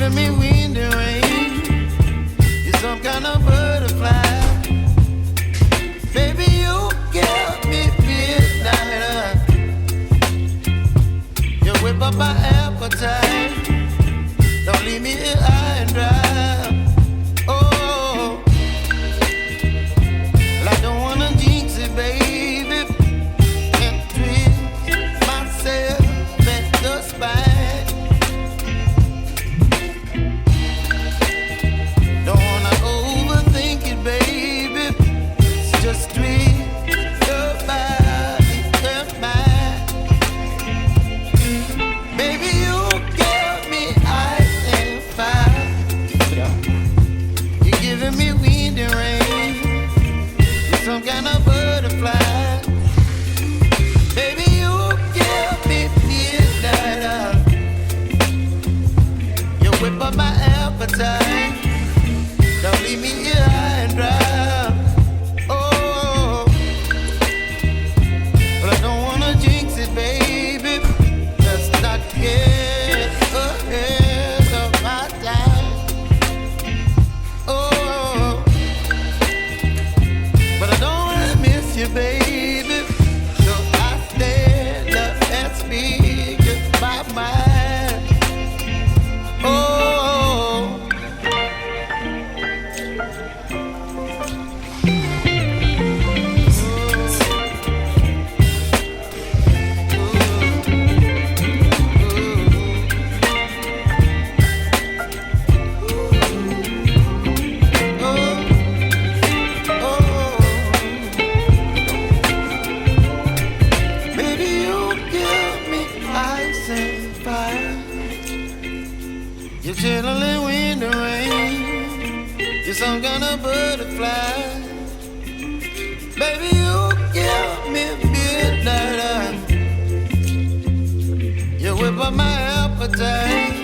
giving me wind and rain. You're some kind of butterfly. Baby, you give me midnight. You whip up my appetite. Don't leave me here high and dry. Oh, well, I don't wanna jinx it, baby, and twist myself at the spine. Don't wanna overthink it, baby. It's just twist your body and mine. Baby, you give me ice and fire. You're giving me wind and rain. You're some kind of butterfly. Baby, you give me midnight. You whip up my appetite. Don't leave me here high and dry. Oh, but I don't wanna jinx it, baby. Let's not get ahead of my time. Oh, but I don't wanna miss you, baby. So I stand up and speak my mind. Oh. Baby, you give me ice and fire. You're chilling wind and rain. You're some kind of butterfly. Baby, you give me midnight. You whip up my appetite.